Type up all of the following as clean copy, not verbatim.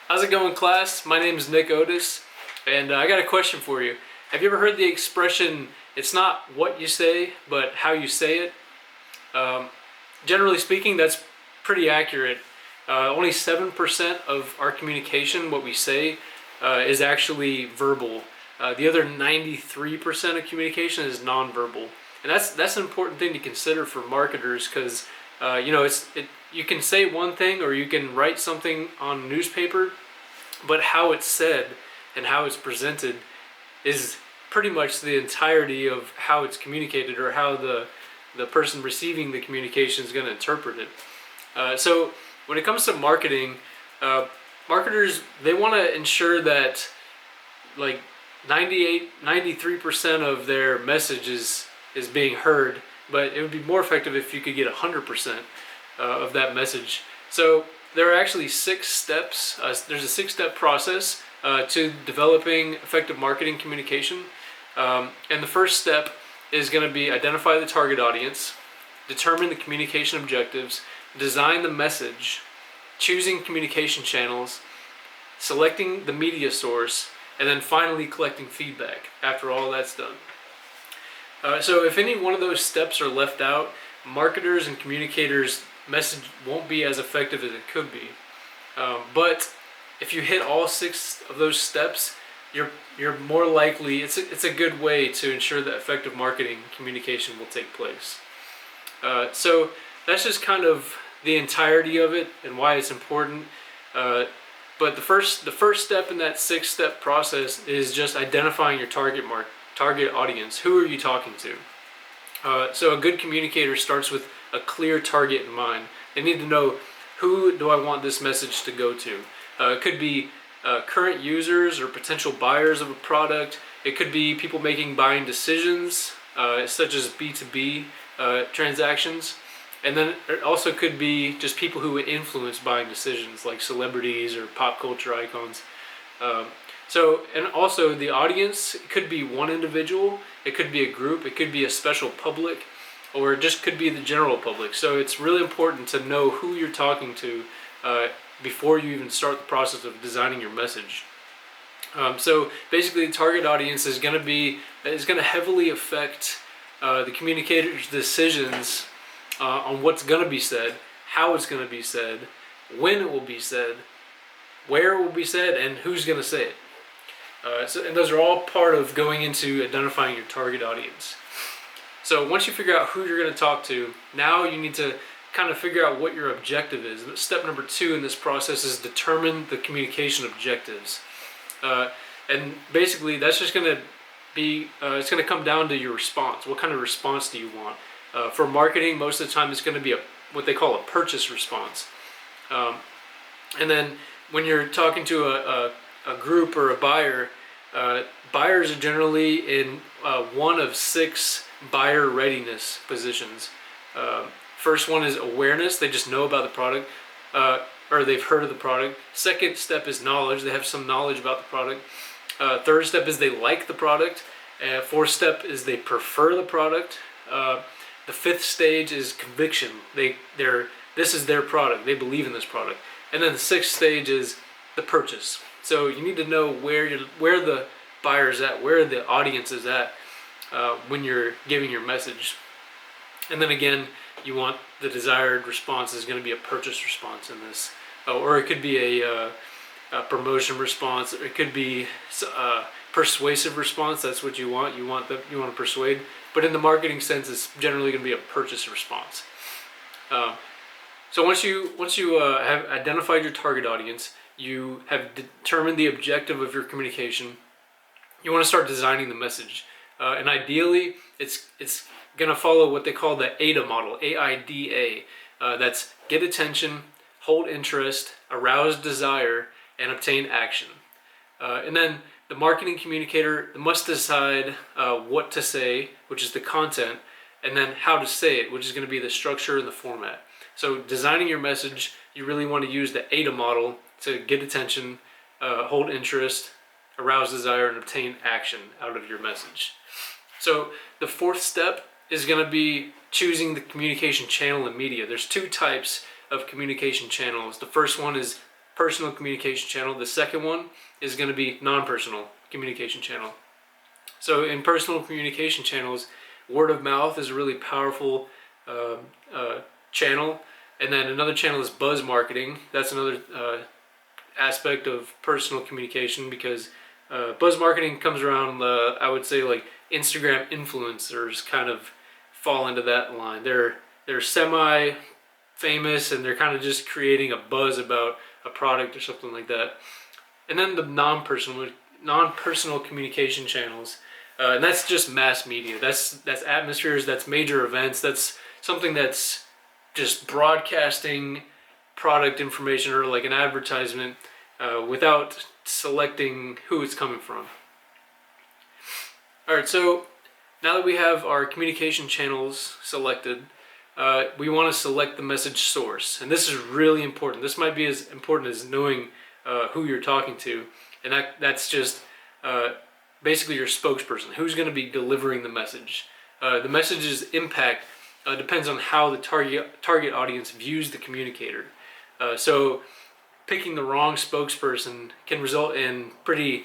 How's it going, class? My name is Nick Otos, and I got a question for you. Have you ever heard the expression, it's not what you say, but how you say it? Generally speaking, that's pretty accurate. Only 7% of our communication, what we say, is actually verbal. The other 93% of communication is nonverbal. And that's an important thing to consider for marketers because you can say one thing or you can write something on a newspaper, but how it's said and how it's presented is pretty much the entirety of how it's communicated or how the person receiving the communication is going to interpret it. So when it comes to marketing, marketers, they want to ensure that like 93% of their message is being heard, but it would be more effective if you could get 100% of that message. So there are actually 6 steps. There's a 6-step process to developing effective marketing communication. And the first step is going to be identify the target audience, determine the communication objectives, design the message, choosing communication channels, selecting the media source, and then finally collecting feedback after all that's done. So if any one of those steps are left out, marketers and communicators' message won't be as effective as it could be. But if you hit all 6 of those steps, you're more likely, it's a good way to ensure that effective marketing communication will take place. So that's just kind of the entirety of it and why it's important. But the first step in that 6-step process is just identifying your target audience. Who are you talking to? So a good communicator starts with a clear target in mind. They need to know, who do I want this message to go to? It could be current users or potential buyers of a product. It could be people making buying decisions, such as B2B transactions. And then it also could be just people who influence buying decisions, like celebrities or pop culture icons. And also the audience, it could be one individual, it could be a group, it could be a special public, or it just could be the general public. So it's really important to know who you're talking to before you even start the process of designing your message. So basically the target audience is going to heavily affect the communicator's decisions on what's going to be said, how it's going to be said, when it will be said, where it will be said, and who's going to say it. And those are all part of going into identifying your target audience. So once you figure out who you're going to talk to, now you need to kind of figure out what your objective is. Step number 2 in this process is determine the communication objectives. And basically that's just going to be, it's going to come down to your response. What kind of response do you want? For marketing, most of the time it's going to be what they call a purchase response. And then when you're talking to a group or a buyer, buyers are generally in one of 6 buyer readiness positions. First one is awareness. They just know about the product, or they've heard of the product. Second step is knowledge. They have some knowledge about the product. Third step is they like the product. Fourth step is they prefer the product. The 5th stage is conviction. This is their product. They believe in this product. And then the 6th stage is the purchase. So you need to know where the buyer's at, where the audience is at when you're giving your message. And then again, you want the desired response is going to be a purchase response in this, or it could be a promotion response. Or it could be a persuasive response. That's what you want. You want to persuade. But in the marketing sense, it's generally going to be a purchase response. So once you have identified your target audience, you have determined the objective of your communication, you want to start designing the message. And ideally, it's going to follow what they call the AIDA model, AIDA. That's get attention, hold interest, arouse desire, and obtain action. And then the marketing communicator must decide what to say, which is the content, and then how to say it, which is going to be the structure and the format. So designing your message, you really want to use the AIDA model to get attention, hold interest, arouse desire, and obtain action out of your message. So the 4th step is going to be choosing the communication channel and media. There's 2 types of communication channels. The first one is personal communication channel. The second one is going to be non-personal communication channel. So in personal communication channels, word of mouth is a really powerful channel. And then another channel is buzz marketing. That's another aspect of personal communication, because buzz marketing comes around, I would say, like Instagram influencers kind of fall into that line. They're semi-famous and they're kind of just creating a buzz about a product or something like that. And then the non-personal communication channels, and that's just mass media. That's atmospheres, that's major events, that's something that's just broadcasting product information or like an advertisement without selecting who it's coming from. All right, so now that we have our communication channels selected, we want to select the message source. And this is really important. This might be as important as knowing who you're talking to. And that's just basically your spokesperson, who's going to be delivering the message. The message's impact depends on how the target audience views the communicator. So picking the wrong spokesperson can result in pretty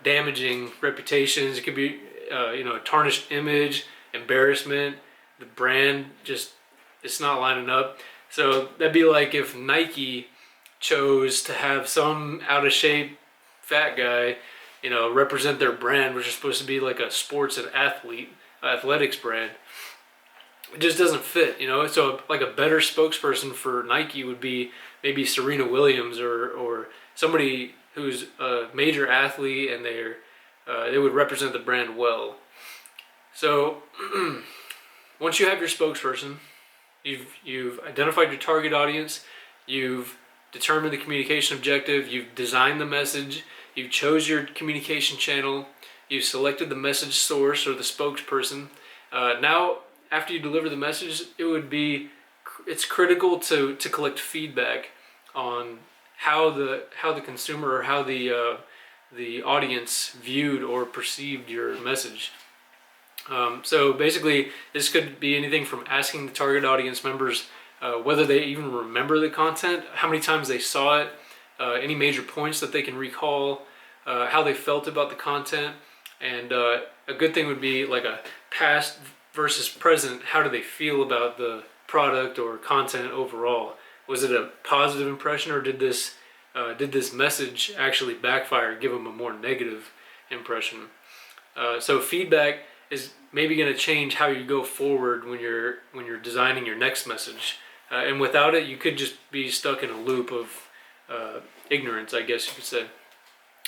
damaging reputations. It could be a tarnished image, embarrassment. The brand it's not lining up. So that'd be like if Nike chose to have some out of shape fat guy, represent their brand, which is supposed to be like a sports and athletics brand. It just doesn't fit, So like a better spokesperson for Nike would be maybe Serena Williams or somebody who's a major athlete, and they would represent the brand well. So once you have your spokesperson, you've identified your target audience, you've determined the communication objective, you've designed the message, you've chose your communication channel, you've selected the message source or the spokesperson. Now, after you deliver the message, it's critical to collect feedback on how the consumer or how the audience viewed or perceived your message. So basically, this could be anything from asking the target audience members whether they even remember the content, how many times they saw it, any major points that they can recall, how they felt about the content, and a good thing would be like a past versus present. How do they feel about the product or content overall? Was it a positive impression, or did this message actually backfire, give them a more negative impression? So feedback is maybe going to change how you go forward when you're designing your next message. And without it, you could just be stuck in a loop of ignorance, I guess you could say.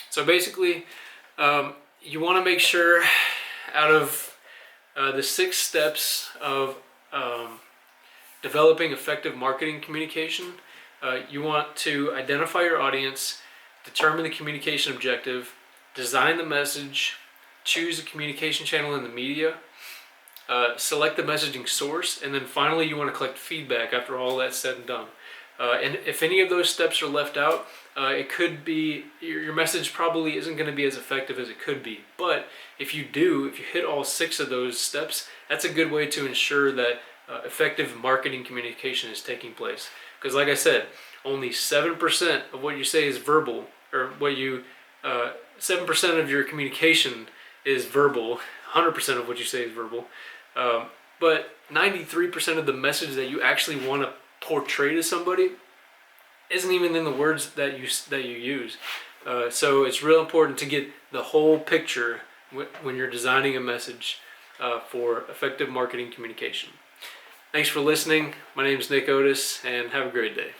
So basically, you want to make sure, out of the 6 steps of developing effective marketing communication, you want to identify your audience, determine the communication objective, design the message, choose a communication channel in the media, select the messaging source, and then finally you want to collect feedback after all that's said and done. And if any of those steps are left out, it could be your message probably isn't going to be as effective as it could be. But if you hit all 6 of those steps, that's a good way to ensure that effective marketing communication is taking place. Because like I said, only 7% of what you say is verbal, or 7% of your communication is verbal. 100% of what you say is verbal. But 93% of the message that you actually want to portray to somebody isn't even in the words that you use. So it's real important to get the whole picture when you're designing a message for effective marketing communication. Thanks for listening. My name is Nick Otos, and have a great day.